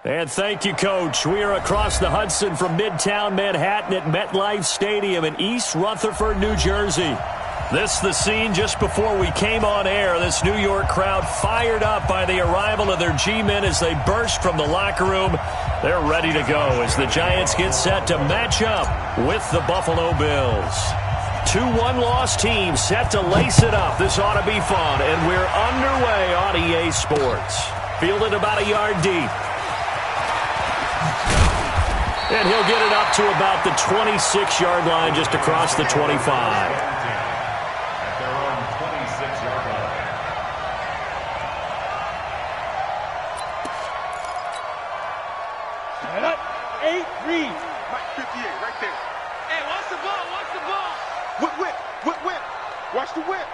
And thank you, Coach. We are across the Hudson from Midtown Manhattan at MetLife Stadium in East Rutherford, New Jersey. This is the scene just before we came on air. This New York crowd fired up by the arrival of their G-men as they burst from the locker room. They're ready to go as the Giants get set to match up with the Buffalo Bills. 2 one-loss teams set to lace it up. This ought to be fun, and we're underway on EA Sports. Fielded about a yard deep. And he'll get it up to about the 26-yard line, just across the 25. Watch the whip.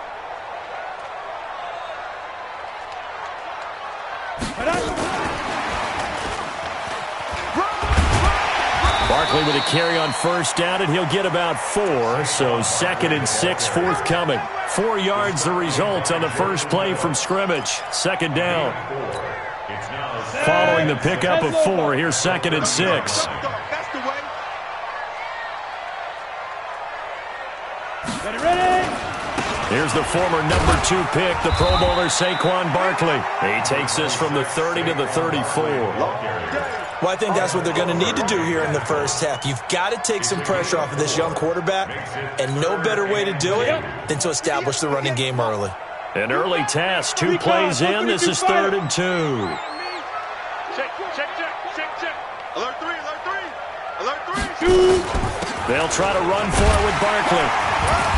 Barkley with a carry on first down, and he'll get about 4. So 2nd and 6 forthcoming. 4 yards the result on the first play from scrimmage. 2nd down. Following the pickup of 4, here's 2nd and 6. Here's the former number 2 pick, the Pro Bowler Saquon Barkley. He takes this from the 30 to the 34. Well, I think that's what they're going to need to do here in the first half. You've got to take some pressure off of this young quarterback, and no better way to do it than to establish the running game early. An early task, 2 plays in. This is 3rd and 2. Check. Alert 3. They'll try to run for it with Barkley.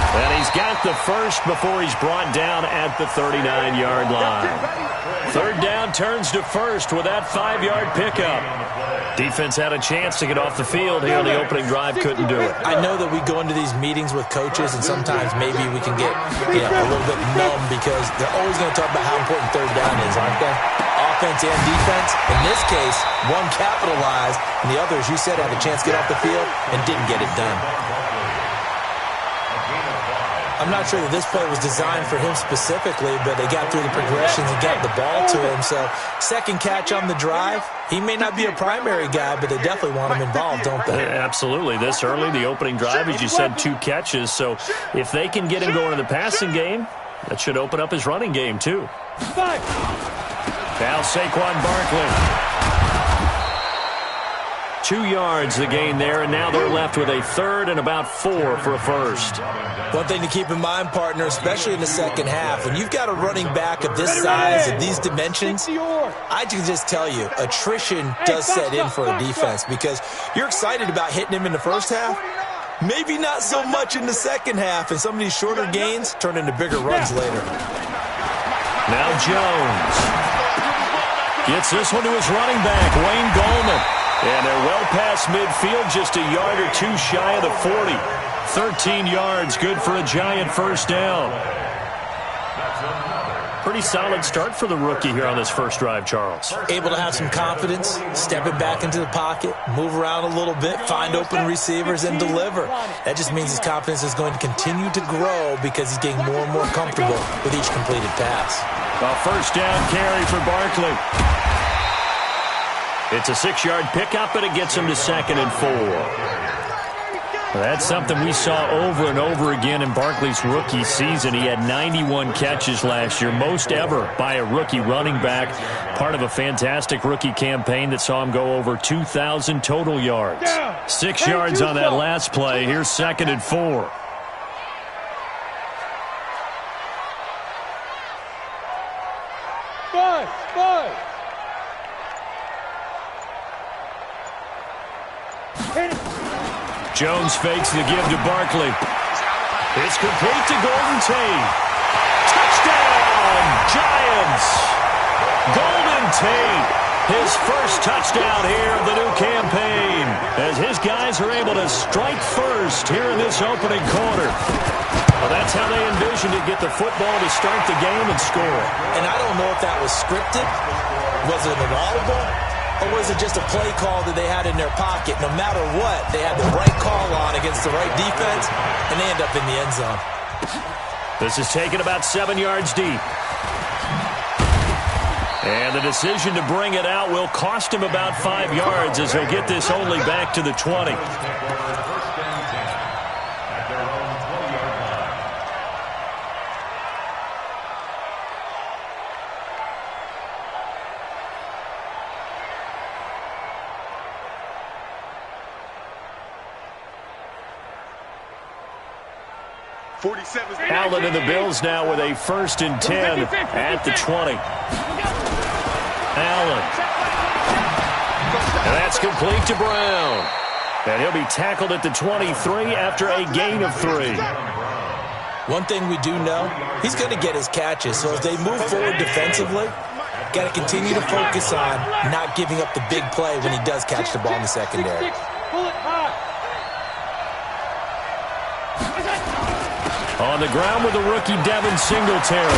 And he's got the first before he's brought down at the 39-yard line. 3rd down turns to 1st with that 5-yard pickup. Defense had a chance to get off the field here on the opening drive, couldn't do it. I know that we go into these meetings with coaches, and sometimes maybe we can get a little bit numb because they're always going to talk about how important 3rd down is, aren't they? Offense and defense. In this case, one capitalized, and the other, as you said, had a chance to get off the field and didn't get it done. I'm not sure that this play was designed for him specifically, but they got through the progressions and got the ball to him. So, 2nd catch on the drive. He may not be a primary guy, but they definitely want him involved, don't they? Absolutely. This early, the opening drive, as you said, 2 catches. So, if they can get him going in the passing game, that should open up his running game, too. Now Saquon Barkley. 2 yards the gain there, and now they're left with a 3rd and about 4 for a first. One thing to keep in mind, partner, especially in the second half, when you've got a running back of this size and these dimensions, I can just tell you, attrition does set in for a defense because you're excited about hitting him in the first half. Maybe not so much in the second half, and some of these shorter gains turn into bigger runs later. Now Jones gets this one to his running back, Wayne Gallman. And they're well past midfield, just a yard or 2 shy of the 40. 13 yards, good for a Giant first down. Pretty solid start for the rookie here on this first drive, Charles. Able to have some confidence, stepping back into the pocket, move around a little bit, find open receivers, and deliver. That just means his confidence is going to continue to grow because he's getting more and more comfortable with each completed pass. A first down carry for Barkley. It's a 6-yard pickup, and it gets him to 2nd and 4. That's something we saw over and over again in Barkley's rookie season. He had 91 catches last year, most ever by a rookie running back, part of a fantastic rookie campaign that saw him go over 2,000 total yards. 6 yards on that last play. Here's 2nd and 4. Jones fakes the give to Barkley. It's complete to Golden Tate. Touchdown, Giants! Golden Tate, his first touchdown here of the new campaign, as his guys are able to strike first here in this opening quarter. Well, that's how they envisioned to get the football to start the game and score. And I don't know if that was scripted. Was it an audible? Or was it just a play call that they had in their pocket? No matter what, they had the right call on against the right defense, and they end up in the end zone. This is taken about 7 yards deep. And the decision to bring it out will cost him about 5 yards as he'll get this only back to the 20. Allen and the Bills now with a 1st and 10 at the 20. Allen. And that's complete to Brown. And he'll be tackled at the 23 after a gain of 3. One thing we do know, he's going to get his catches. So as they move forward defensively, got to continue to focus on not giving up the big play when he does catch the ball in the secondary. On the ground with the rookie Devin Singletary.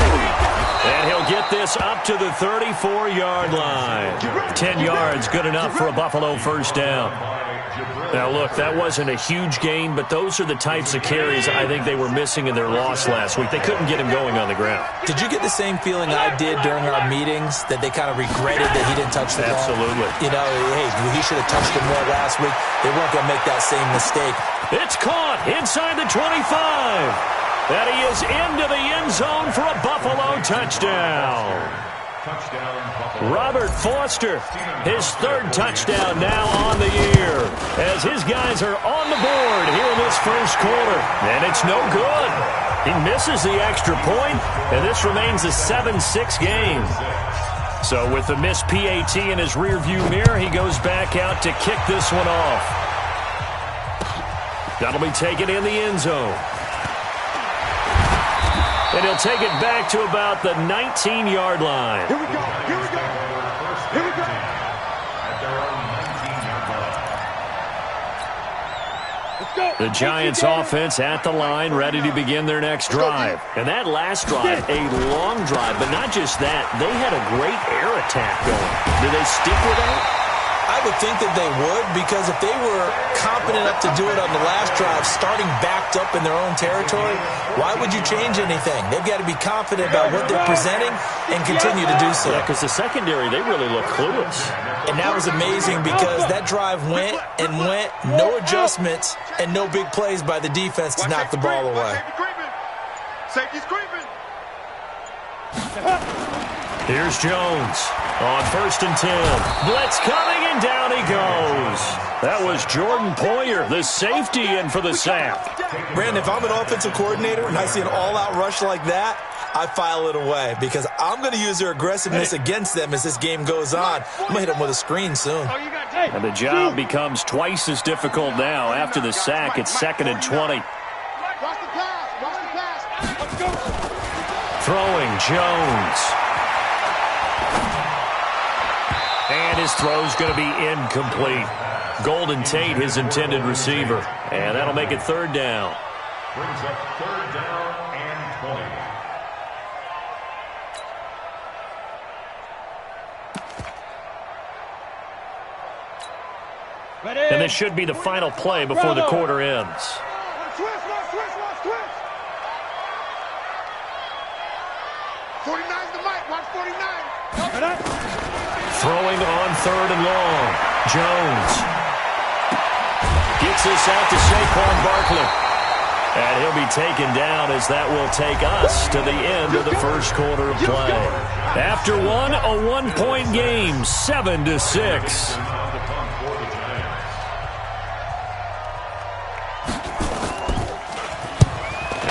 And he'll get this up to the 34-yard line. 10 yards, good enough for a Buffalo 1st down. Now, look, that wasn't a huge gain, but those are the types of carries I think they were missing in their loss last week. They couldn't get him going on the ground. Did you get the same feeling I did during our meetings, that they kind of regretted that he didn't touch the ball? Absolutely. You know, hey, he should have touched it more last week. They weren't going to make that same mistake. It's caught inside the 25. And he is into the end zone for a Buffalo touchdown. Robert Foster, his 3rd touchdown now on the year, as his guys are on the board here in this 1st quarter. And it's no good. He misses the extra point, and this remains a 7-6 game. So with the missed PAT in his rearview mirror, he goes back out to kick this one off. That'll be taken in the end zone. And he'll take it back to about the 19-yard line. Here we go. Here we go. Here we go. Let's go. The Giants offense at the line, ready to begin their next drive. And that last drive, a long drive, but not just that. They had a great air attack going. Do they stick with that? I would think that they would, because if they were competent enough to do it on the last drive, starting backed up in their own territory, why would you change anything? They've got to be confident about what they're presenting and continue to do so. Yeah, because the secondary, they really look clueless. And that was amazing, because that drive went and went, no adjustments, and no big plays by the defense to knock the ball away. Safety's creeping. Here's Jones on 1st and 10. Blitz coming, and down he goes. That was Jordan Poyer, the safety, in for the sack. Brandon, if I'm an offensive coordinator and I see an all-out rush like that, I file it away, because I'm going to use their aggressiveness against them as this game goes on. I'm going to hit them with a screen soon. And the job becomes twice as difficult now. After the sack, it's 2nd and 20. Throwing, Jones. And his throw's going to be incomplete. Golden Tate, his intended receiver. And that'll make it 3rd down. Brings up 3rd down and 20. And this should be the final play before the quarter ends. Throwing on 3rd and long. Jones gets this out to Saquon Barkley. And he'll be taken down, as that will take us to the end of the 1st quarter of play. After one, a 1-point game, 7-6.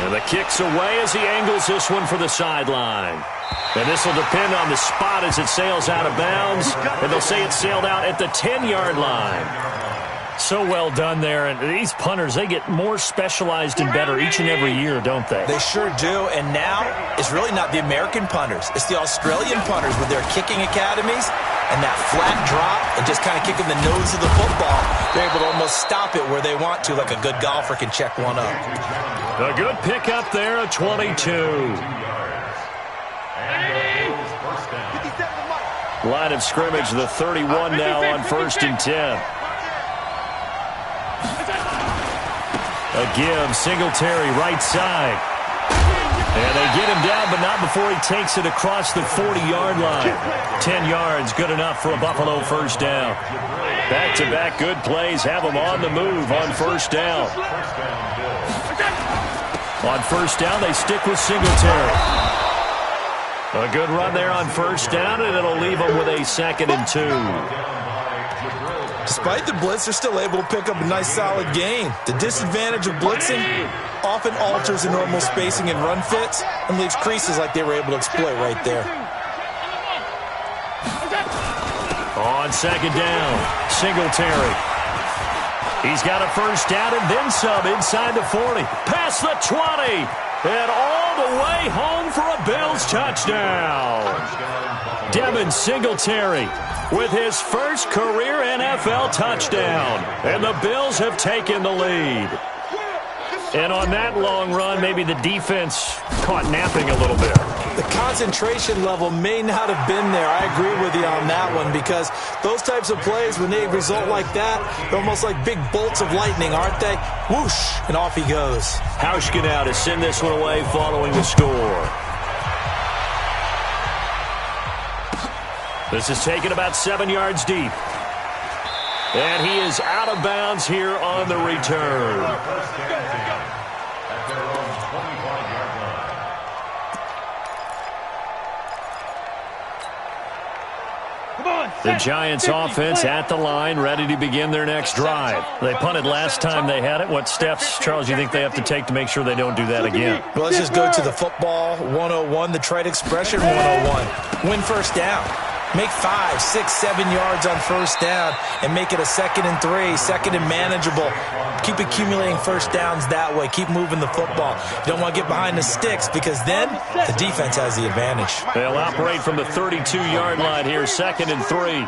And the kick's away as he angles this one for the sideline. And this will depend on the spot as it sails out of bounds. And they'll say it sailed out at the 10-yard line. So well done there. And these punters, they get more specialized and better each and every year, don't they? They sure do. And now it's really not the American punters. It's the Australian punters with their kicking academies and that flat drop and just kind of kicking the nose of the football. They're able to almost stop it where they want to, like a good golfer can check one up. A good pick up there, a 22. Line of scrimmage, the 31 now on 1st and 10. A give, Singletary right side. And they get him down, but not before he takes it across the 40-yard line. 10 yards, good enough for a Buffalo first down. Back-to-back good plays have them on the move on first down. On first down, they stick with Singletary. A good run there on first down, and it'll leave them with a 2nd and 2. Despite the blitz, they're still able to pick up a nice, solid gain. The disadvantage of blitzing often alters the normal spacing and run fits and leaves creases like they were able to exploit right there. On 2nd down, Singletary. He's got a first down and then some inside the 40. Past the 20. And all the way home for a Bills touchdown. Devin Singletary with his first career NFL touchdown. And the Bills have taken the lead. And on that long run, maybe the defense caught napping a little bit. The concentration level may not have been there. I agree with you on that one because those types of plays, when they result like that, they're almost like big bolts of lightning, aren't they? Whoosh, and off he goes. Hauschka now to send this one away following the score. This is taken about 7 yards deep. And he is out of bounds here on the return. The Giants offense at the line, ready to begin their next drive. They punted last time they had it. What steps, Charles, do you think they have to take to make sure they don't do that again? Well, let's just go to the football 101, the trite expression 101. Win first down. Make 5, 6, 7 yards on first down and make it a 2nd and 3, 2nd and manageable. Keep accumulating first downs that way. Keep moving the football. You don't want to get behind the sticks because then the defense has the advantage. They'll operate from the 32-yard line here, 2nd and 3.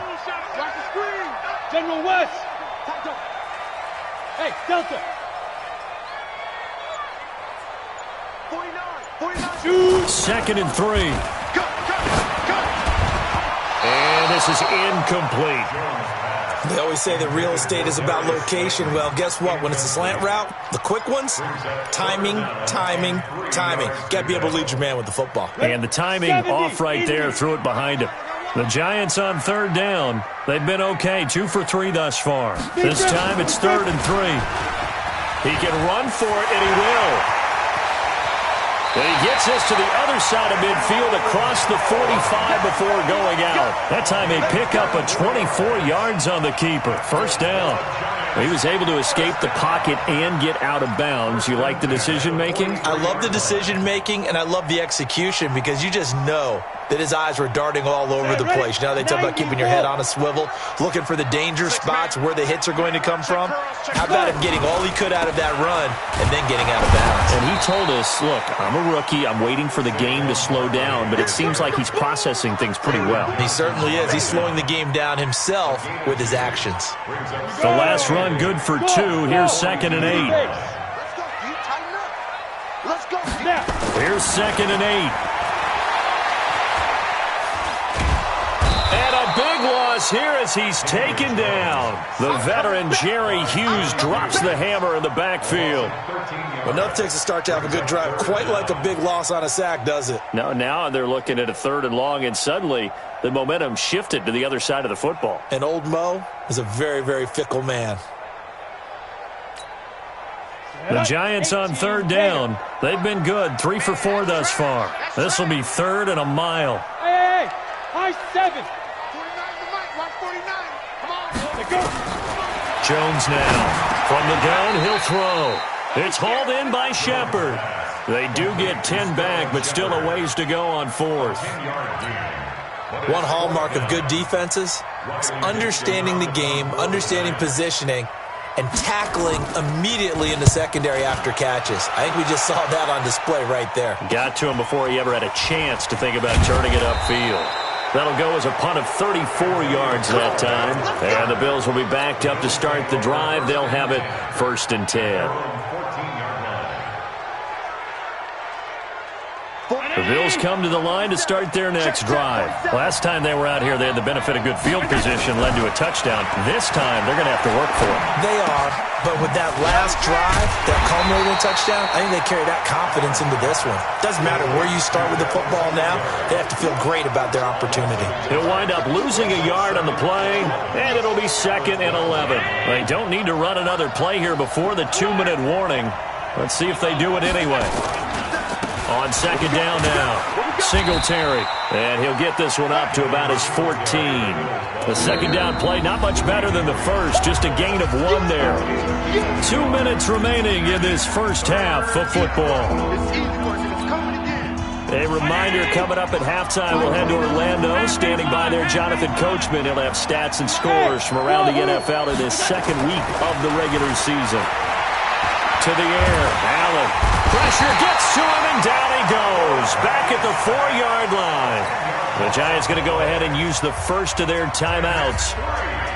General West. Hey, Delta. 49. 2nd and 3. And this is incomplete. They always say that real estate is about location. Well, guess what? When it's a slant route, the quick ones, timing. Got to be able to lead your man with the football. And the timing off right there, threw it behind him. The Giants on 3rd down. They've been okay, 2 for 3 thus far. This time it's 3rd and 3. He can run for it, and he will. And he gets this to the other side of midfield across the 45 before going out. That time they pick up a 24 yards on the keeper. First down. He was able to escape the pocket and get out of bounds. You like the decision-making? I love the decision-making, and I love the execution because you just know that his eyes were darting all over the place. You know, they talk about keeping your head on a swivel, looking for the danger spots where the hits are going to come from. How about him getting all he could out of that run and then getting out of bounds? And he told us, look, I'm a rookie. I'm waiting for the game to slow down, but it seems like he's processing things pretty well. He certainly is. He's slowing the game down himself with his actions. The last run good for 2. Here's 2nd and 8. Let's go. Here's 2nd and 8. And a big loss here as he's taken down. The veteran Jerry Hughes drops the hammer in the backfield. Well, enough takes a start to have a good drive. Quite like a big loss on a sack, does it? No, now they're looking at a 3rd and long, and suddenly the momentum shifted to the other side of the football. And old Mo is a very, very fickle man. The Giants on 3rd down. They've been good, 3 for 4 thus far. This will be 3rd and a mile. Hey, high 7. 49 to Mike, 149. Come on. Let's go. Jones now. From the gun, he'll throw. It's hauled in by Shepard. They do get 10 back, but still a ways to go on 4th. One hallmark of good defenses is understanding the game, understanding positioning, and tackling immediately in the secondary after catches. I think we just saw that on display right there. Got to him before he ever had a chance to think about turning it upfield. That'll go as a punt of 34 yards that time. And the Bills will be backed up to start the drive. They'll have it 1st and 10. The Bills come to the line to start their next drive. Last time they were out here, they had the benefit of good field position, led to a touchdown. This time, they're going to have to work for it. They are, but with that last drive, that culminating touchdown, I think they carry that confidence into this one. Doesn't matter where you start with the football now, they have to feel great about their opportunity. He'll wind up losing a yard on the play, and it'll be 2nd and 11. They don't need to run another play here before the 2-minute warning. Let's see if they do it anyway. On 2nd down now, Singletary, and he'll get this one up to about his 14. The 2nd down play, not much better than the first, just a gain of 1 there. 2 minutes remaining in this first half of football. A reminder coming up at halftime, we'll head to Orlando. Standing by there, Jonathan Coachman. He'll have stats and scores from around the NFL in this second week of the regular season. To the air, Allen. Pressure gets to him, and down he goes. Back at the 4-yard line. The Giants going to go ahead and use the first of their timeouts.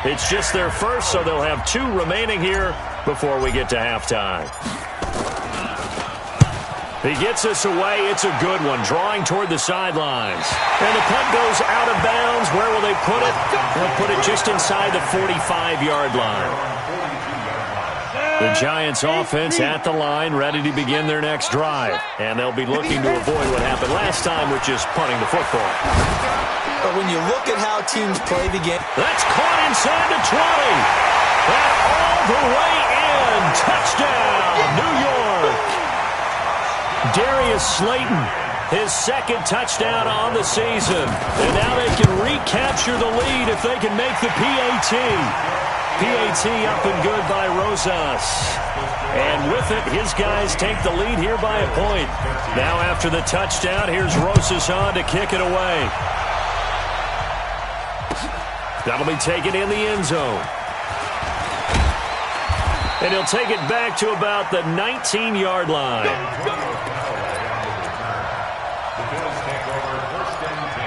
It's just their first, so they'll have 2 remaining here before we get to halftime. He gets us away. It's a good one, drawing toward the sidelines. And the punt goes out of bounds. Where will they put it? They'll put it just inside the 45-yard line. The Giants offense at the line, ready to begin their next drive. And they'll be looking to avoid what happened last time, which is punting the football. But when you look at how teams play the game... That's caught inside the 20. And all the way in. Touchdown, New York. Darius Slayton, his 2nd touchdown on the season. And now they can recapture the lead if they can make the PAT. PAT up and good by Rosas. And with it, his guys take the lead here by a point. Now after the touchdown, here's Rosas on to kick it away. That'll be taken in the end zone. And he'll take it back to about the 19-yard line. The Bills take over 1st and 10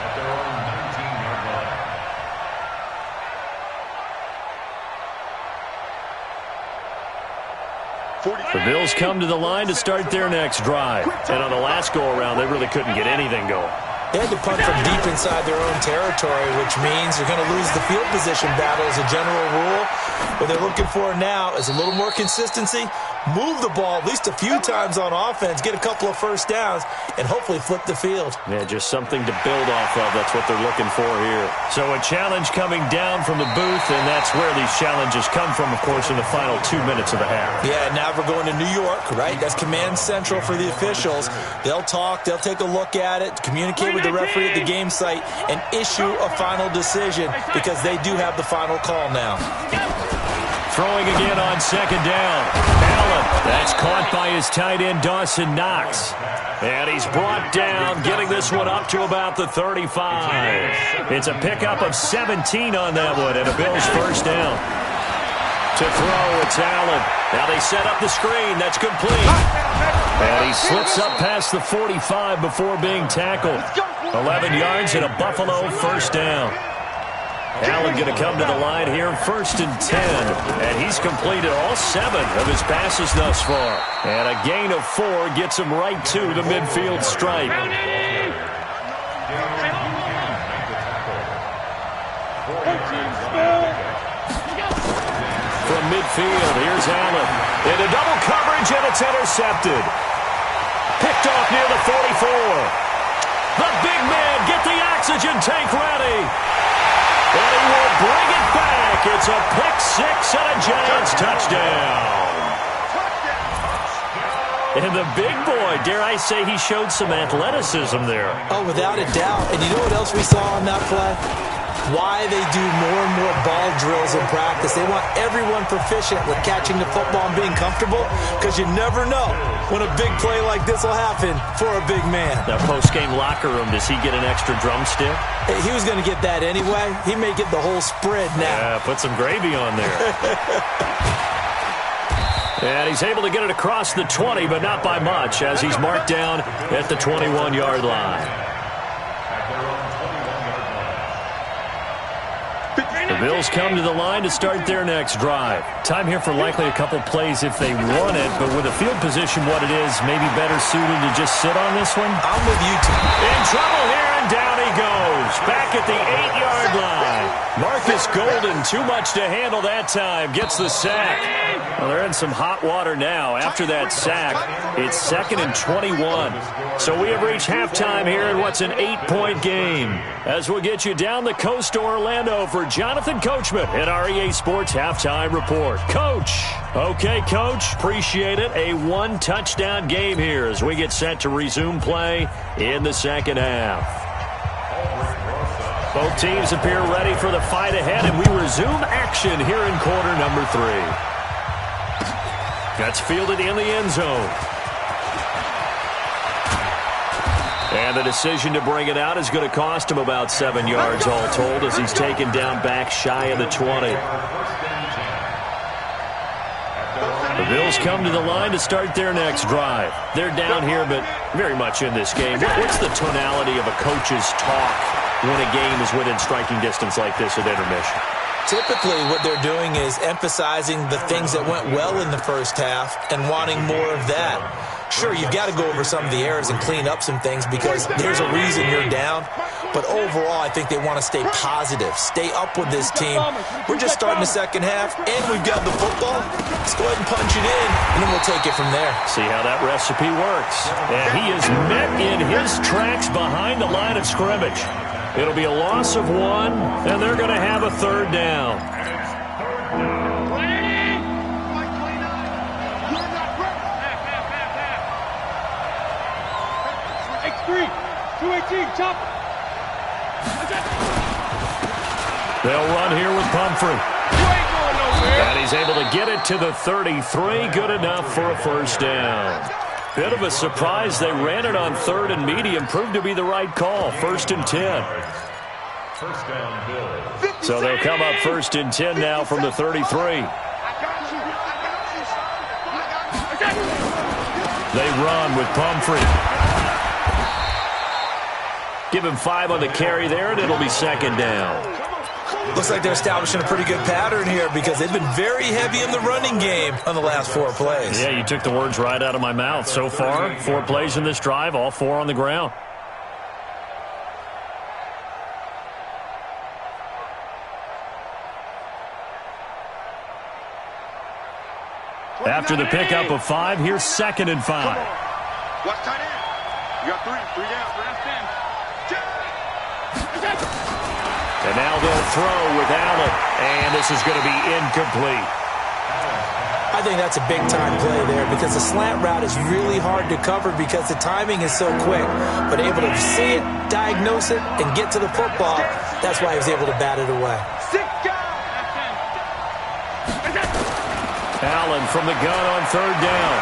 at their own 19-yard line. The Bills come to the line to start their next drive. And on the last go-around, they really couldn't get anything going. They had to punt from deep inside their own territory, which means they're going to lose the field position battle as a general rule. What they're looking for now is a little more consistency, move the ball at least a few times on offense, get a couple of first downs, and hopefully flip the field. Yeah, just something to build off of. That's what they're looking for here. So a challenge coming down from the booth, and that's where these challenges come from, of course, in the final 2 minutes of the half. Yeah, now we're going to New York, right? That's command central for the officials. They'll talk, they'll take a look at it, communicate with the referee at the game site, and issue a final decision because they do have the final call now. Throwing again on 2nd down. Allen, that's caught by his tight end, Dawson Knox. And he's brought down, getting this one up to about the 35. It's a pickup of 17 on that one, and a Bills first down. To throw, it's Allen. Now they set up the screen. That's complete. And he slips up past the 45 before being tackled. 11 yards and a Buffalo first down. Allen going to come to the line here, 1st and 10. And he's completed all 7 of his passes thus far. And a gain of 4 gets him right to the midfield stripe. From midfield, here's Allen. Into double coverage, and it's intercepted. Picked off near the 44. The big man, get the oxygen tank ready. And he will bring it back. It's a pick 6 and a Giants touchdown. And the big boy, dare I say, he showed some athleticism there. Oh, without a doubt. And you know what else we saw on that play? Why they do more and more ball drills in practice. They want everyone proficient with catching the football and being comfortable, because you never know when a big play like this will happen for a big man. That post-game locker room, does he get an extra drumstick? He was going to get that anyway. He may get the whole spread now. Yeah, put some gravy on there. And he's able to get it across the 20, but not by much, as he's marked down at the 21-yard line. The Bills come to the line to start their next drive. Time here for likely a couple plays if they want it, but with the field position what it is, maybe better suited to just sit on this one. I'm with you, too. In trouble here, and down he goes. Back at the 8-yard line. Marcus Golden, too much to handle that time, gets the sack. Well, they're in some hot water now. After that sack, it's 2nd and 21. So we have reached halftime here in what's an 8-point game. As we'll get you down the coast to Orlando for Jonathan Coachman at our EA Sports Halftime Report. Coach. Okay, Coach. Appreciate it. A one-touchdown game here as we get set to resume play in the second half. Both teams appear ready for the fight ahead, and we resume action here in quarter number 3. That's fielded in the end zone. And the decision to bring it out is going to cost him about 7 yards all told as he's taken down back shy of the 20. The Bills come to the line to start their next drive. They're down here, but very much in this game. What's the tonality of a coach's talk when a game is within striking distance like this at intermission? Typically, what they're doing is emphasizing the things that went well in the first half and wanting more of that. Sure, you've got to go over some of the errors and clean up some things because there's a reason you're down. But overall, I think they want to stay positive, stay up with this team. We're just starting the second half, and we've got the football. Let's go ahead and punch it in, and then we'll take it from there. See how that recipe works. And he is met in his tracks behind the line of scrimmage. It'll be a loss of 1, and they're going to have a 3rd down. X3, 218, chop. They'll run here with Pumphrey. And he's able to get it to the 33. Good enough for a 1st down. Bit of a surprise. They ran it on 3rd and medium. Proved to be the right call. 1st and 10. First down, Bills. So they'll come up 1st and 10 now from the 33. They run with Pumphrey. Give him 5 on the carry there, and it'll be 2nd down. Looks like they're establishing a pretty good pattern here because they've been very heavy in the running game on the last 4 plays. Yeah, you took the words right out of my mouth. So far, 4 plays in this drive, all 4 on the ground. After the pickup of 5, here's 2nd and 5. Watch tight end. You got 3 down, 3 down. And now they'll throw with Allen. And this is going to be incomplete. I think that's a big-time play there because the slant route is really hard to cover because the timing is so quick. But able to see it, diagnose it, and get to the football, that's why he was able to bat it away. Allen from the gun on 3rd down.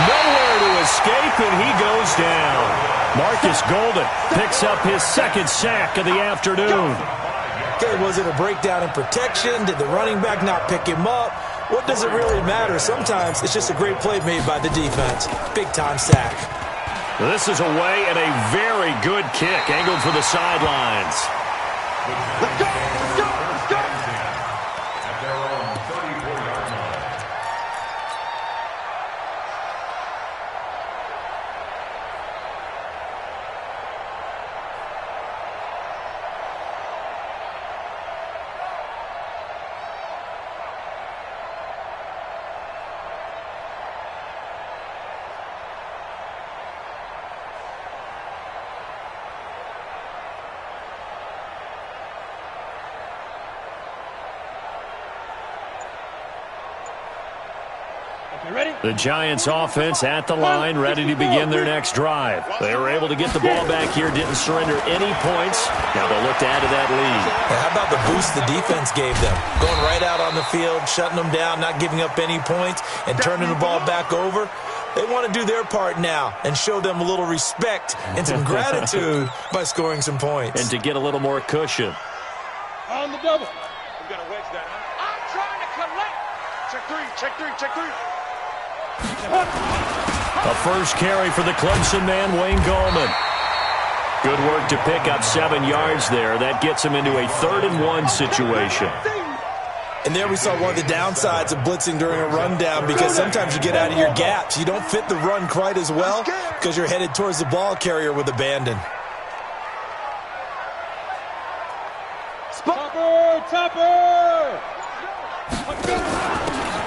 Nowhere to escape, and he goes down. Marcus Golden picks up his 2nd sack of the afternoon. Okay, was it a breakdown in protection? Did the running back not pick him up? What does it really matter? Sometimes it's just a great play made by the defense. Big-time sack. This is away and a very good kick angled for the sidelines. Let's go, let's go, let's go. At their own 34-yard line. The Giants offense at the line, ready to begin their next drive. They were able to get the ball back here, didn't surrender any points. Now they'll look to add to that lead. How about the boost the defense gave them? Going right out on the field, shutting them down, not giving up any points, and turning the ball back over. They want to do their part now and show them a little respect and some gratitude by scoring some points. And to get a little more cushion. On the double. We got to wedge that, huh? I'm trying to collect. Check 3, check 3, check 3. A first carry for the Clemson man, Wayne Gallman. Good work to pick up 7 yards there. That gets him into a 3rd-and-1 situation. And there we saw one of the downsides of blitzing during a rundown, because sometimes you get out of your gaps. You don't fit the run quite as well because you're headed towards the ball carrier with abandon. Topper!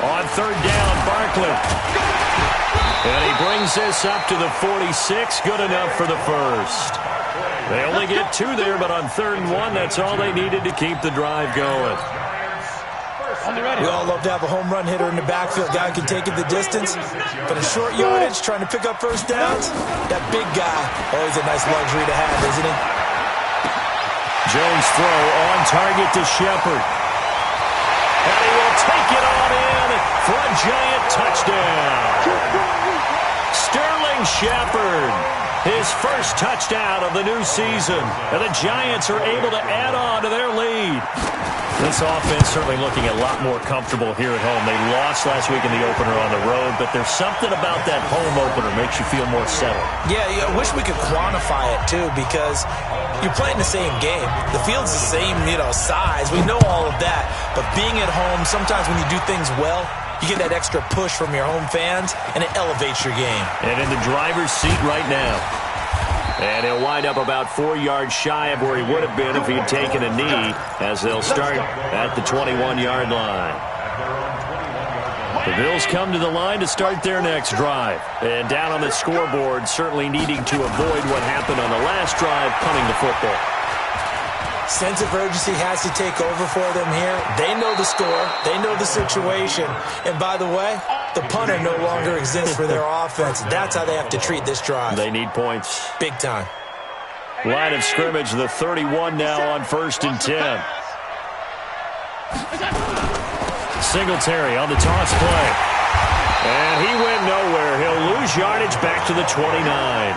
On 3rd down, Barkley. And he brings this up to the 46. Good enough for the first. They only get 2 there, but on 3rd and 1, that's all they needed to keep the drive going. We all love to have a home run hitter in the backfield. Guy can take it the distance. But a short yardage, trying to pick up first downs, that big guy, always a nice luxury to have, isn't he? Jones throw on target to Shepard. And he will take it on in for a giant touchdown. Sterling Shepard, his first touchdown of the new season. And the Giants are able to add on to their lead. This offense certainly looking a lot more comfortable here at home. They lost last week in the opener on the road, but there's something about that home opener makes you feel more settled. Yeah, I wish we could quantify it, too, because you're playing the same game. The field's the same, size. We know all of that. But being at home, sometimes when you do things well, you get that extra push from your home fans, and it elevates your game. And in the driver's seat right now. And he'll wind up about 4 yards shy of where he would have been if he had taken a knee, as they'll start at the 21-yard line. The Bills come to the line to start their next drive. And down on the scoreboard, certainly needing to avoid what happened on the last drive, punting the football. Sense of urgency has to take over for them here. They know the score. They know the situation. And by the way, the punter no longer exists for their offense. That's how they have to treat this drive. They need points. Big time. Line of scrimmage, the 31 now on 1st and 10. Singletary on the toss play. And he went nowhere. He'll lose yardage back to the 29.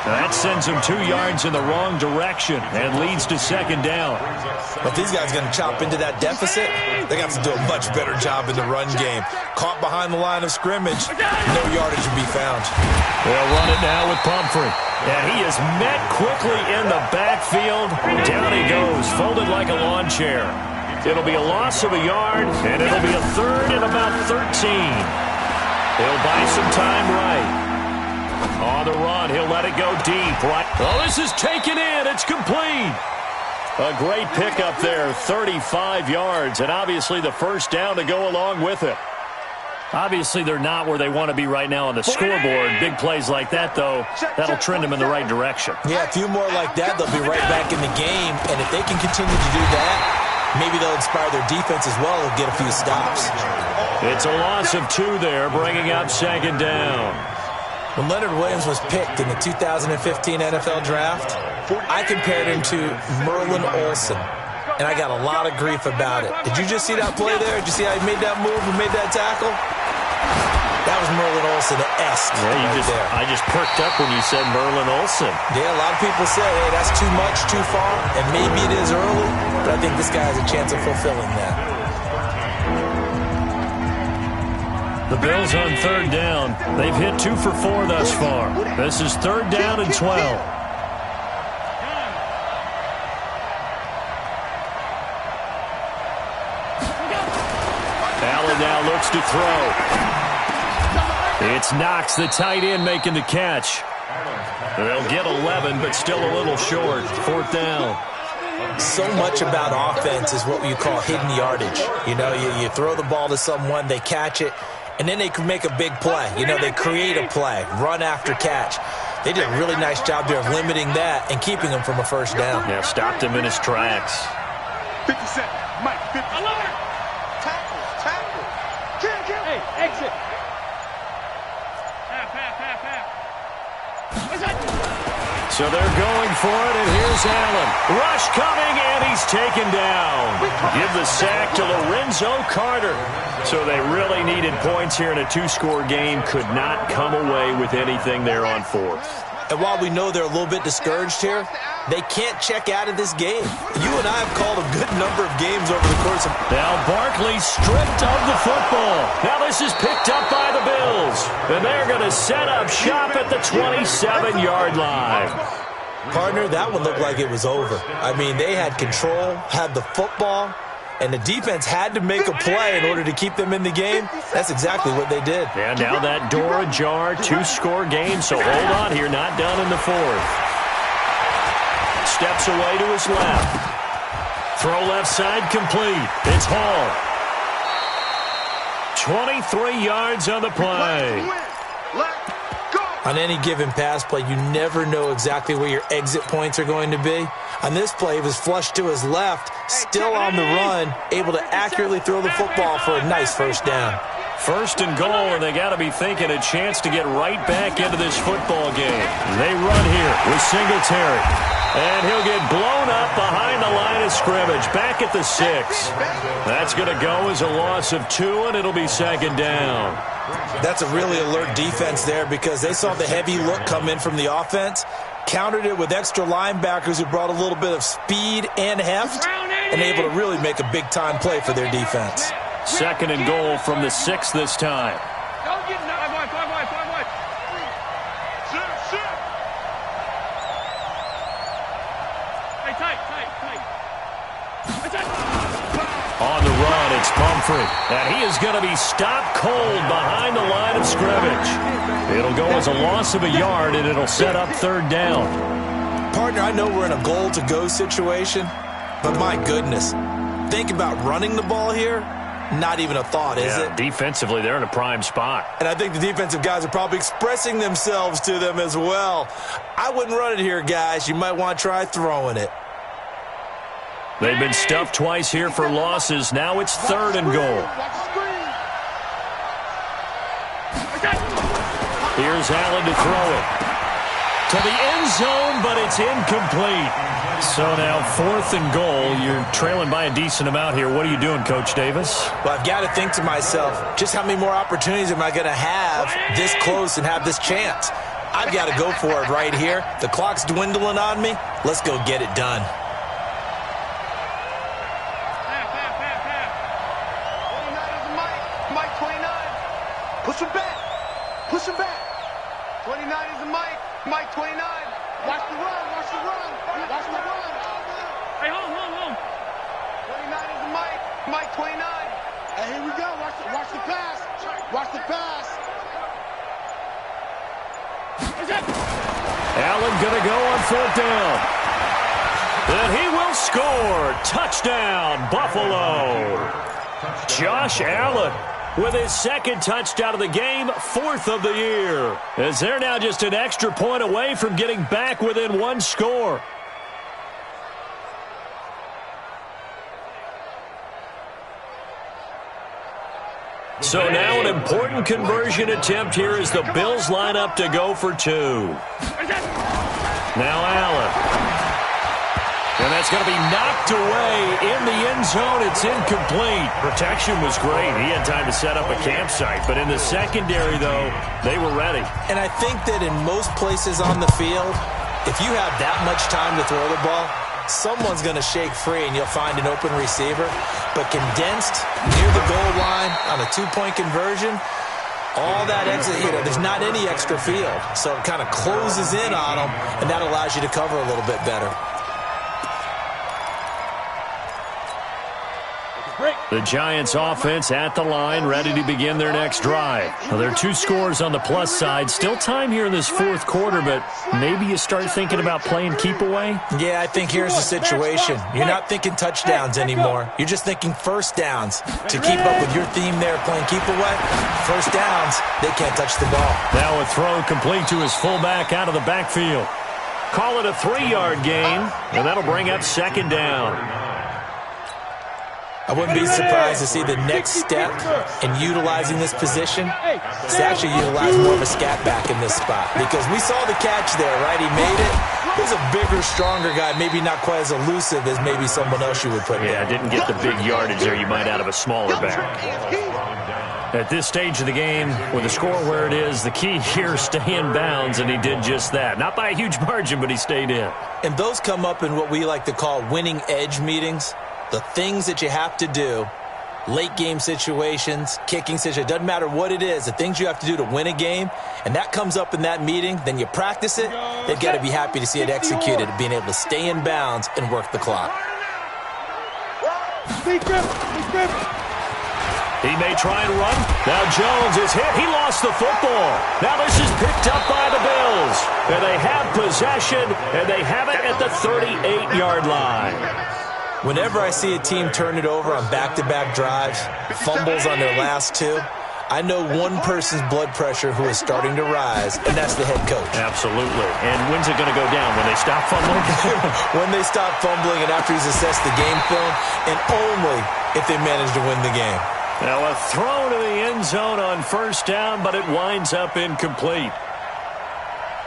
That sends him 2 yards in the wrong direction and leads to 2nd down. But these guys going to chop into that deficit. They got to do a much better job in the run game. Caught behind the line of scrimmage, no yardage will be found. They'll run it now with Pumphrey. And he is met quickly in the backfield. Down he goes, folded like a lawn chair. It'll be a loss of a yard, and it'll be a 3rd and about 13. He'll buy some time right. On the run, he'll let it go deep. Right. Oh, this is taken in. It's complete. A great pickup there, 35 yards, and obviously the first down to go along with it. Obviously, they're not where they want to be right now on the scoreboard. Big plays like that, though, that'll trend them in the right direction. Yeah, a few more like that, they'll be right back in the game. And if they can continue to do that, maybe they'll inspire their defense as well and get a few stops. It's a loss of 2 there, bringing up 2nd down. When Leonard Williams was picked in the 2015 NFL Draft, I compared him to Merlin Olsen, and I got a lot of grief about it. Did you just see that play there? Did you see how he made that move and made that tackle? That was Merlin Olsen-esque. Yeah, I just perked up when you said Merlin Olsen. Yeah, a lot of people say, hey, that's too much, too far, and maybe it is early, but I think this guy has a chance of fulfilling that. The Bills on 3rd down. They've hit 2 for 4 thus far. This is 3rd down and 12. Allen now looks to throw. It's Knox, the tight end, making the catch. They'll get 11, but still a little short. 4th down. So much about offense is what you call hidden yardage. You throw the ball to someone, they catch it, and then they can make a big play. They create a play, run after catch. They did a really nice job there of limiting that and keeping him from a first down. Yeah, stopped him in his tracks. 57, Mike, 50. Tackle. Hey, exit. So they're going for it, and here's Allen. Rush coming, and he's taken down. Give the sack to Lorenzo Carter. So they really needed points here in a 2-score game. Could not come away with anything there on 4th. And while we know they're a little bit discouraged here, they can't check out of this game. You and I have called a good number of games over the course of... Now Barkley stripped of the football. Now this is picked up by the Bills. And they're going to set up shop at the 27-yard line. Partner, that one looked like it was over. I mean, they had control, had the football, and the defense had to make a play in order to keep them in the game. That's exactly what they did. And now that door ajar, 2-score game, so hold on here, not done in the fourth. Steps away to his left. Throw left side complete. It's Hall. 23 yards on the play. On any given pass play, you never know exactly where your exit points are going to be. On this play, it was flushed to his left, still on the run, able to accurately throw the football for a nice first down. First and goal, and they got to be thinking a chance to get right back into this football game. They run here with Singletary. And he'll get blown up behind the line of scrimmage, back at the 6. That's going to go as a loss of 2, and it'll be second down. That's a really alert defense there because they saw the heavy look come in from the offense, countered it with extra linebackers who brought a little bit of speed and heft, and able to really make a big-time play for their defense. Second and goal from the 6 this time. On the run, it's Pumphrey. And he is going to be stopped cold behind the line of scrimmage. It'll go as a loss of a yard, and it'll set up third down. Partner, I know we're in a goal-to-go situation, but my goodness, think about running the ball here. Not even a thought, is it? Defensively, they're in a prime spot. And I think the defensive guys are probably expressing themselves to them as well. I wouldn't run it here, guys. You might want to try throwing it. They've been stuffed twice here for losses. Now it's third and goal. Here's Allen to throw it. To the end zone, but it's incomplete. So now fourth and goal. You're trailing by a decent amount here. What are you doing, Coach Davis? Well, I've got to think to myself, just how many more opportunities am I going to have this close and have this chance? I've got to go for it right here. The clock's dwindling on me. Let's go get it done. Push him back. Push him back. 29 is the Mike. Mike 29. Watch the run. Watch the run. Watch the run. Hey, hold on. 29 is the Mike. Mike 29. Hey, here we go. Watch the pass. Watch the pass. Allen going to go on fourth down. And he will score. Touchdown, Buffalo. Josh Allen with his second touchdown of the game, 4th of the year. As they're now just an extra point away from getting back within 1 score. So now an important conversion attempt here as the Bills line up to go for 2. Now Allen. And that's going to be knocked away in the end zone. It's incomplete. Protection was great. He had time to set up a campsite. But in the secondary, though, they were ready. And I think that in most places on the field, if you have that much time to throw the ball, someone's going to shake free and you'll find an open receiver. But condensed near the goal line on a 2-point conversion, all that exit, there's not any extra field. So it kind of closes in on them, and that allows you to cover a little bit better. The Giants offense at the line, ready to begin their next drive. Well, there are 2 scores on the plus side. Still time here in this fourth quarter, but maybe you start thinking about playing keep away? Yeah, I think here's the situation. You're not thinking touchdowns anymore. You're just thinking first downs. To keep up with your theme there, playing keep away, first downs, they can't touch the ball. Now a throw complete to his fullback out of the backfield. Call it a 3-yard gain, and that'll bring up second down. I wouldn't be surprised to see the next step in utilizing this position is to actually utilize more of a scat back in this spot. Because we saw the catch there, right? He made it. He's a bigger, stronger guy, maybe not quite as elusive as maybe someone else you would put there. Yeah, didn't get the big yardage there you might out of a smaller back. At this stage of the game, with the score where it is, the key here is stay in bounds, and he did just that. Not by a huge margin, but he stayed in. And those come up in what we like to call winning edge meetings. The things that you have to do late game situations, kicking situations, doesn't matter what it is, the things you have to do to win a game, and that comes up in that meeting, then you practice it, they've got to be happy to see it executed, being able to stay in bounds and work the clock. He may try and run. Now Jones is hit. He lost the football. Now this is picked up by the Bills. And they have possession, and they have it at the 38-yard line. Whenever I see a team turn it over on back-to-back drives, fumbles on their last two, I know one person's blood pressure who is starting to rise, and that's the head coach. Absolutely. And when's it going to go down? When they stop fumbling? When they stop fumbling and after he's assessed the game film, and only if they manage to win the game. Now a throw to the end zone on first down, but it winds up incomplete.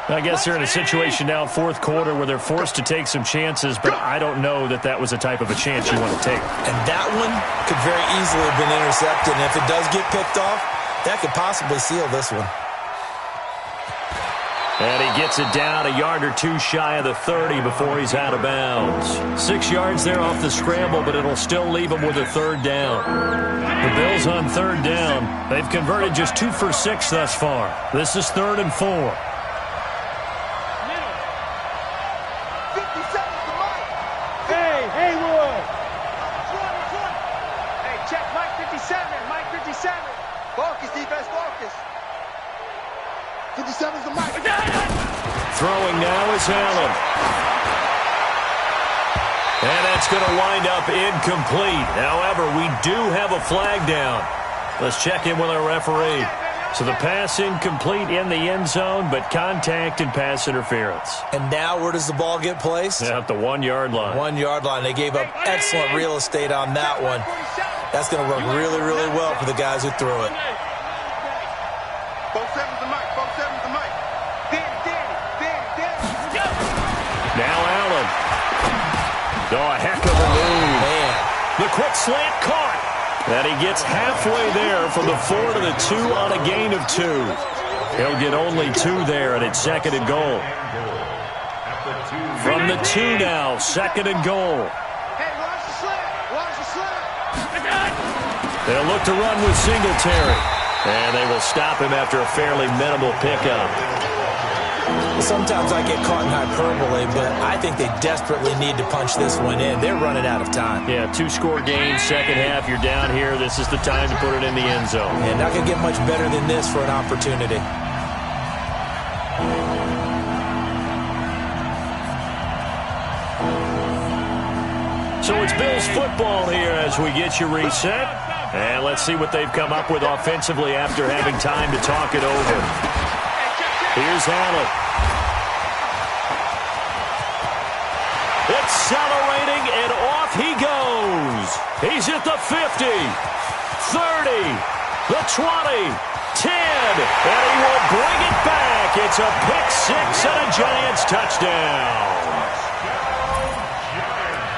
I guess they're in a situation now, fourth quarter, where they're forced to take some chances, but I don't know that that was the type of a chance you want to take. And that one could very easily have been intercepted, and if it does get picked off, that could possibly seal this one. And he gets it down a yard or two shy of the 30 before he's out of bounds. 6 yards there off the scramble, but it'll still leave him with a third down. The Bills on third down. They've converted just 2 for 6 thus far. This is 3rd and 4. Hey, Haywood! Hey, check Mike 57. Mike 57. Focus, defense, focus. 57's the Mike. Throwing now is Allen. And that's going to wind up incomplete. However, we do have a flag down. Let's check in with our referee. So the pass incomplete in the end zone, but contact and pass interference. And now where does the ball get placed? At the 1-yard line. 1-yard line. They gave up excellent real estate on that one. That's going to work really, really well for the guys who threw it. 47's the Mike. 47's the Mike. Danny. Now Allen. Oh, a heck of a move. Man. The quick slant caught. And he gets halfway there from the 4 to the 2 on a gain of 2. He'll get only 2 there, and it's 2nd and goal. From the 2 now, 2nd and goal. Hey, watch the slant. Watch the slant. They'll look to run with Singletary. And they will stop him after a fairly minimal pickup. Sometimes I get caught in hyperbole, but I think they desperately need to punch this one in. They're running out of time. Yeah, 2-score game, second half. You're down here. This is the time to put it in the end zone. And not going to get much better than this for an opportunity. So it's Bills football here as we get you reset. And let's see what they've come up with offensively after having time to talk it over. Here's Allen. Accelerating, and off he goes. He's at the 50, 30, the 20, 10, and he will bring it back. It's a pick-6 and a Giants touchdown.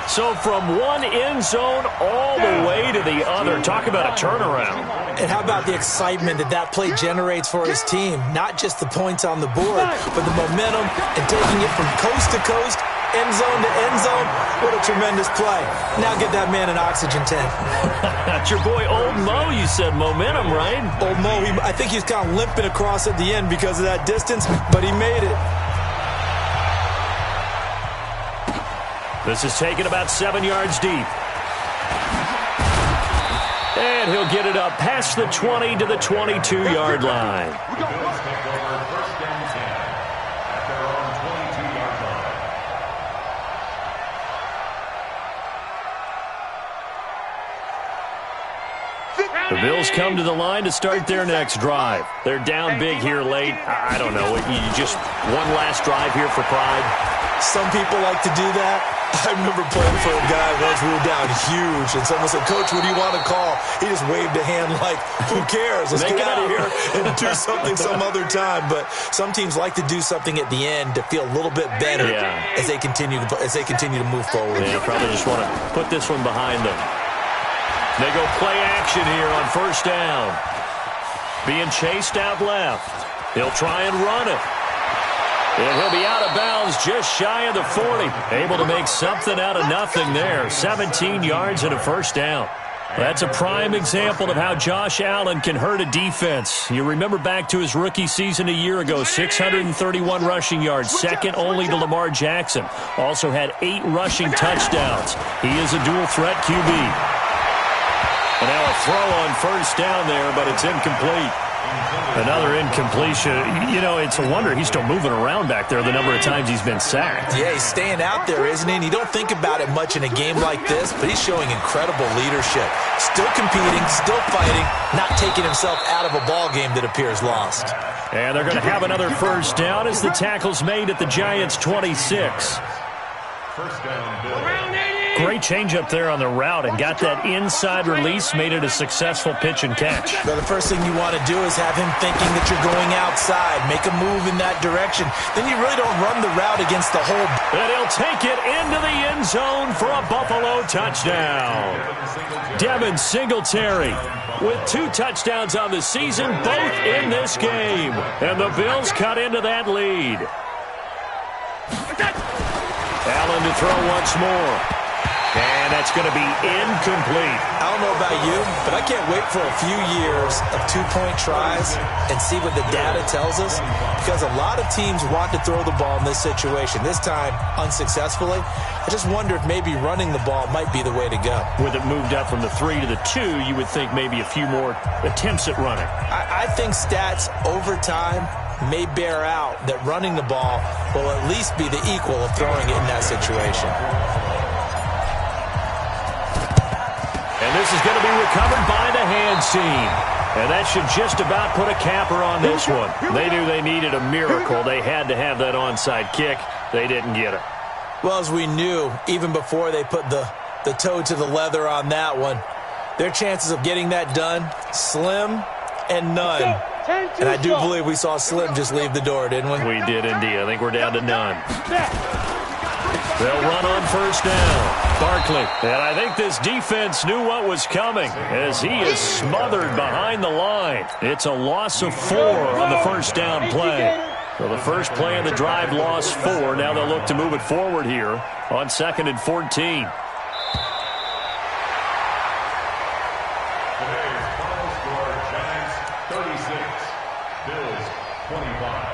So from one end zone all the way to the other. Talk about a turnaround. And how about the excitement that play generates for his team? Not just the points on the board, but the momentum and taking it from coast to coast, end zone to end zone. What a tremendous play. Now get that man an oxygen tent. That's your boy Old Mo. You said momentum, right? Old Mo, I think he's kind of limping across at the end because of that distance, but he made it. This is taken about 7 yards deep. And he'll get it up past the 20 to the 22-yard line. The Bills come to the line to start their next drive. They're down big here late. I don't know. You just one last drive here for pride. Some people like to do that. I remember playing for a guy once. We were down huge, and someone said, "Coach, what do you want to call?" He just waved a hand like, "Who cares? Let's get out of here and do something some other time." But some teams like to do something at the end to feel a little bit better as they continue to move forward. They probably just want to put this one behind them. They go play action here on first down. Being chased out left. He'll try and run it. And he'll be out of bounds just shy of the 40. Able to make something out of nothing there. 17 yards and a first down. That's a prime example of how Josh Allen can hurt a defense. You remember back to his rookie season a year ago, 631 rushing yards, second only to Lamar Jackson. Also had 8 rushing touchdowns. He is a dual-threat QB. And now a throw on first down there, but it's incomplete. Another incompletion. You know, it's a wonder he's still moving around back there the number of times he's been sacked. Yeah, he's staying out there, isn't he? And you don't think about it much in a game like this, but he's showing incredible leadership. Still competing, still fighting, not taking himself out of a ball game that appears lost. And they're going to have another first down as the tackle's made at the Giants' 26. First down, Bills. Great change up there on the route and got that inside release, made it a successful pitch and catch. But the first thing you want to do is have him thinking that you're going outside, make a move in that direction. Then you really don't run the route against the whole. And he'll take it into the end zone for a Buffalo touchdown. Devin Singletary with 2 touchdowns on the season, both in this game. And the Bills cut into that lead. Allen to throw once more. And that's going to be incomplete. I don't know about you, but I can't wait for a few years of 2-point tries and see what the data tells us, because a lot of teams want to throw the ball in this situation. This time, unsuccessfully. I just wonder if maybe running the ball might be the way to go. With it moved up from the 3 to the 2, you would think maybe a few more attempts at running. I think stats over time may bear out that running the ball will at least be the equal of throwing it in that situation. And this is going to be recovered by the hands team. And that should just about put a capper on this one. They knew they needed a miracle. They had to have that onside kick. They didn't get it. Well, as we knew, even before they put the toe to the leather on that one, their chances of getting that done, slim and none. And I do believe we saw Slim just leave the door, didn't we? We did indeed. I think we're down to none. They'll run on first down. Barkley. And I think this defense knew what was coming as he is smothered behind the line. It's a loss of 4 on the first down play. So the first play of the drive lost 4. Now they'll look to move it forward here on 2nd and 14. Today's final score, Giants 36, Bills 25.